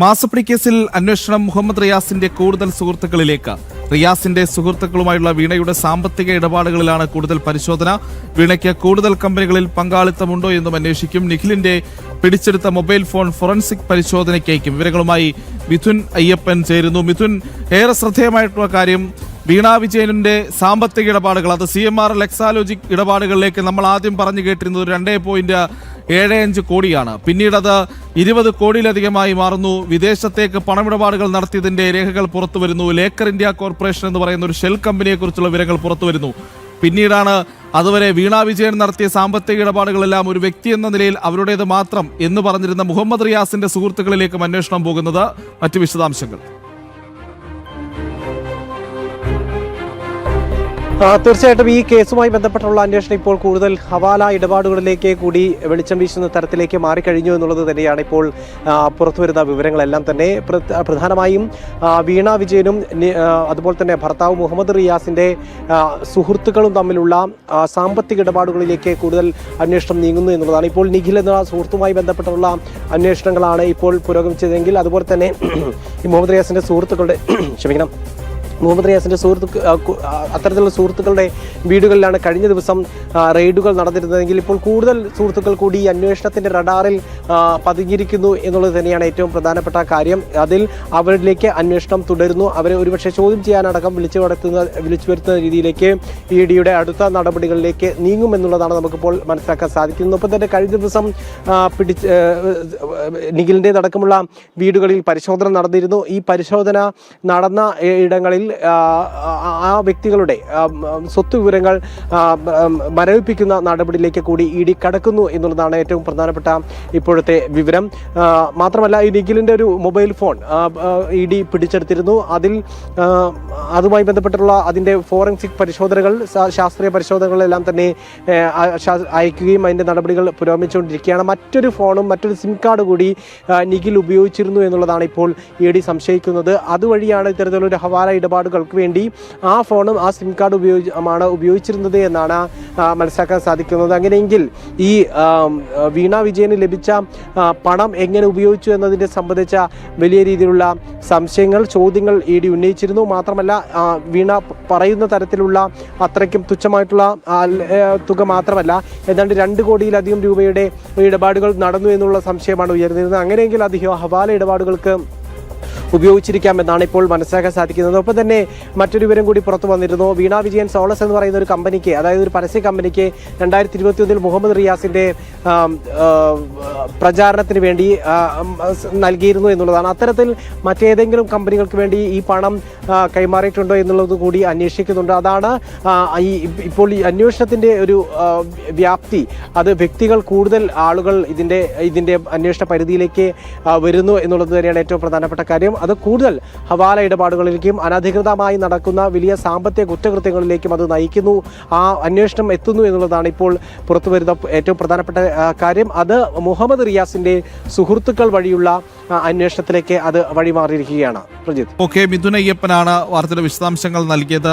മാസപ്പടി കേസിൽ അന്വേഷണം മുഹമ്മദ് റിയാസിന്റെ കൂടുതൽ സുഹൃത്തുക്കളിലേക്ക്. റിയാസിന്റെ സുഹൃത്തുക്കളുമായുള്ള വീണയുടെ സാമ്പത്തിക ഇടപാടുകളിലാണ് കൂടുതൽ പരിശോധന. വീണയ്ക്ക് കൂടുതൽ കമ്പനികളിൽ പങ്കാളിത്തമുണ്ടോ എന്നും അന്വേഷിക്കും. നിഖിലിന്റെ പിടിച്ചെടുത്ത മൊബൈൽ ഫോൺ ഫോറൻസിക് പരിശോധനയ്ക്കയക്കും. വിവരങ്ങളുമായി മിഥുൻ അയ്യപ്പൻ ചേരുന്നു. മിഥുൻ, ഏറെ ശ്രദ്ധേയമായിട്ടുള്ള കാര്യം വീണ വിജയന്റെ സാമ്പത്തിക ഇടപാടുകൾ, അത് CMRL എക്സാലോജിക് ഇടപാടുകളിലേക്ക് നമ്മൾ ആദ്യം പറഞ്ഞു കേട്ടിരുന്നത് 2.75 കോടിയാണ്. പിന്നീട് അത് 20 കോടിയിലധികമായി മാറുന്നു. വിദേശത്തേക്ക് പണമിടപാടുകൾ നടത്തിയതിന്റെ രേഖകൾ പുറത്തുവരുന്നു. ലേക്കർ ഇന്ത്യ കോർപ്പറേഷൻ എന്ന് പറയുന്ന ഒരു ഷെൽ കമ്പനിയെ കുറിച്ചുള്ള വിവരങ്ങൾ പുറത്തുവരുന്നു. പിന്നീടാണ് അതുവരെ വീണ വിജയൻ നടത്തിയ സാമ്പത്തിക ഇടപാടുകളെല്ലാം ഒരു വ്യക്തി എന്ന നിലയിൽ അവരുടേത് മാത്രം എന്ന് പറഞ്ഞിരുന്ന മുഹമ്മദ് റിയാസിന്റെ സുഹൃത്തുക്കളിലേക്കും അന്വേഷണം പോകുന്നത്. മറ്റു വിശദാംശങ്ങൾ. തീർച്ചയായിട്ടും ഈ കേസുമായി ബന്ധപ്പെട്ടുള്ള അന്വേഷണം ഇപ്പോൾ കൂടുതൽ ഹവാല ഇടപാടുകളിലേക്ക് കൂടി വെളിച്ചം വീശുന്ന തരത്തിലേക്ക് മാറിക്കഴിഞ്ഞു എന്നുള്ളത് തന്നെയാണ് ഇപ്പോൾ പുറത്തുവരുന്ന വിവരങ്ങളെല്ലാം തന്നെ. പ്രധാനമായും വീണ വിജയനും അതുപോലെ തന്നെ ഭർത്താവ് മുഹമ്മദ് റിയാസിന്റെ സുഹൃത്തുക്കളും തമ്മിലുള്ള സാമ്പത്തിക ഇടപാടുകളിലേക്ക് കൂടുതൽ അന്വേഷണം നീങ്ങുന്നു എന്നുള്ളതാണ്. ഇപ്പോൾ നിഖിൽ എന്ന സുഹൃത്തുമായി ബന്ധപ്പെട്ടുള്ള അന്വേഷണങ്ങളാണ് ഇപ്പോൾ പുരോഗമിച്ചതെങ്കിൽ അതുപോലെ തന്നെ ഈ മുഹമ്മദ് റിയാസിന്റെ സുഹൃത്തുക്കളുടെ മുഹമ്മദ് റിയാസിന്റെ അത്തരത്തിലുള്ള സുഹൃത്തുക്കളുടെ വീടുകളിലാണ് കഴിഞ്ഞ ദിവസം റെയ്ഡുകൾ നടന്നിരുന്നതെങ്കിൽ ഇപ്പോൾ കൂടുതൽ സുഹൃത്തുക്കൾ കൂടി ഈ അന്വേഷണത്തിന്റെ റഡാറിൽ പതിഞ്ഞിരിക്കുന്നു എന്നുള്ളത് തന്നെയാണ് ഏറ്റവും പ്രധാനപ്പെട്ട കാര്യം. അതിൽ അവരിലേക്ക് അന്വേഷണം തുടരുന്നു. അവരെ ഒരുപക്ഷെ ചോദ്യം ചെയ്യാനടക്കം വിളിച്ചു വരുത്തുന്ന രീതിയിലേക്ക് EDയുടെ അടുത്ത നടപടികളിലേക്ക് നീങ്ങുമെന്നുള്ളതാണ് നമുക്കിപ്പോൾ മനസ്സിലാക്കാൻ സാധിക്കുന്നത്. ഒപ്പം തന്നെ കഴിഞ്ഞ ദിവസം നിഖിലിന്റെ അടക്കമുള്ള വീടുകളിൽ പരിശോധന നടന്നിരുന്നു. ഈ പരിശോധന നടന്ന ഇടങ്ങളിൽ ആ വ്യക്തികളുടെ സ്വത്ത് വിവരങ്ങൾ മരവിപ്പിക്കുന്ന നടപടിയിലേക്ക് കൂടി ED കടക്കുന്നു എന്നുള്ളതാണ് ഏറ്റവും പ്രധാനപ്പെട്ട ഇപ്പോഴത്തെ വിവരം. മാത്രമല്ല ഈ നിഖിലിന്റെ ഒരു മൊബൈൽ ഫോൺ ED പിടിച്ചെടുത്തിരുന്നു. അതുമായി ബന്ധപ്പെട്ടുള്ള അതിന്റെ ഫോറൻസിക് പരിശോധനകൾ, ശാസ്ത്രീയ പരിശോധനകളെല്ലാം തന്നെ അയക്കുകയും അതിന്റെ നടപടികൾ പുരോഗമിച്ചുകൊണ്ടിരിക്കുകയാണ്. മറ്റൊരു ഫോണും മറ്റൊരു സിം കാർഡ് കൂടി നിഖിൽ ഉപയോഗിച്ചിരുന്നു എന്നുള്ളതാണ് ഇപ്പോൾ ED സംശയിക്കുന്നത്. അതുവഴിയാണ് ഇത്തരത്തിലൊരു ഹവാല ഇടപാടുകൾക്ക് വേണ്ടി ആ ഫോണും ആ സിം കാർഡ് ഉപയോഗിച്ചിരുന്നത് എന്നാണ് മനസ്സിലാക്കാൻ സാധിക്കുന്നത്. അങ്ങനെയെങ്കിൽ ഈ വീണ വിജയന് ലഭിച്ച പണം എങ്ങനെ ഉപയോഗിച്ചു എന്നതിനെ സംബന്ധിച്ച വലിയ രീതിയിലുള്ള സംശയങ്ങൾ, ചോദ്യങ്ങൾ ED ഉന്നയിച്ചിരുന്നു. മാത്രമല്ല വീണ പറയുന്ന തരത്തിലുള്ള അത്രയ്ക്കും തുച്ഛമായിട്ടുള്ള തുക മാത്രമല്ല, ഏതാണ്ട് 2 കോടിയിലധികം രൂപയുടെ ഇടപാടുകൾ നടന്നു എന്നുള്ള സംശയമാണ് ഉയർന്നിരുന്നത്. അങ്ങനെയെങ്കിൽ അത് ഹവാല ഇടപാടുകൾക്ക് ഉപയോഗിച്ചിരിക്കാമെന്നാണ് ഇപ്പോൾ മനസ്സിലാക്കാൻ സാധിക്കുന്നത്. ഒപ്പം തന്നെ മറ്റൊരു വിവരം കൂടി പുറത്തു വന്നിരുന്നു. വീണ വിജയൻ സോളസ് എന്ന് പറയുന്ന ഒരു കമ്പനിക്ക്, അതായത് ഒരു പരസ്യ കമ്പനിക്ക് 2021 മുഹമ്മദ് റിയാസിന്റെ പ്രചാരണത്തിന് വേണ്ടി നൽകിയിരുന്നു എന്നുള്ളതാണ്. അത്തരത്തിൽ മറ്റേതെങ്കിലും കമ്പനികൾക്ക് വേണ്ടി ഈ പണം കൈമാറിയിട്ടുണ്ടോ എന്നുള്ളത് കൂടി അന്വേഷിക്കുന്നുണ്ട്. അതാണ് ഇപ്പോൾ ഈ അന്വേഷണത്തിന്റെ ഒരു വ്യാപ്തി. അത് വ്യക്തികൾ, കൂടുതൽ ആളുകൾ ഇതിന്റെ അന്വേഷണ പരിധിയിലേക്ക് വരുന്നു എന്നുള്ളത് തന്നെയാണ് ഏറ്റവും പ്രധാനപ്പെട്ട കാര്യം. അത് കൂടുതൽ ഹവാല ഇടപാടുകളിലേക്കും അനധികൃതമായി നടക്കുന്ന വലിയ സാമ്പത്തിക കുറ്റകൃത്യങ്ങളിലേക്കും അത് നയിക്കുന്നു. ആ അന്വേഷണം എത്തുന്നു എന്നുള്ളതാണ് ഇപ്പോൾ പുറത്തുവരുന്ന ഏറ്റവും പ്രധാനപ്പെട്ട കാര്യം. അത് മുഹമ്മദ് റിയാസിന്റെ സുഹൃത്തുക്കൾ വഴിയുള്ള അന്വേഷണത്തിലേക്ക് അത് വഴിമാറിയിരിക്കുകയാണ്. പ്രജിത്ത്. മിഥുൻ അയ്യപ്പനാണ് വാർത്തയുടെ വിശദാംശങ്ങൾ നൽകിയത്.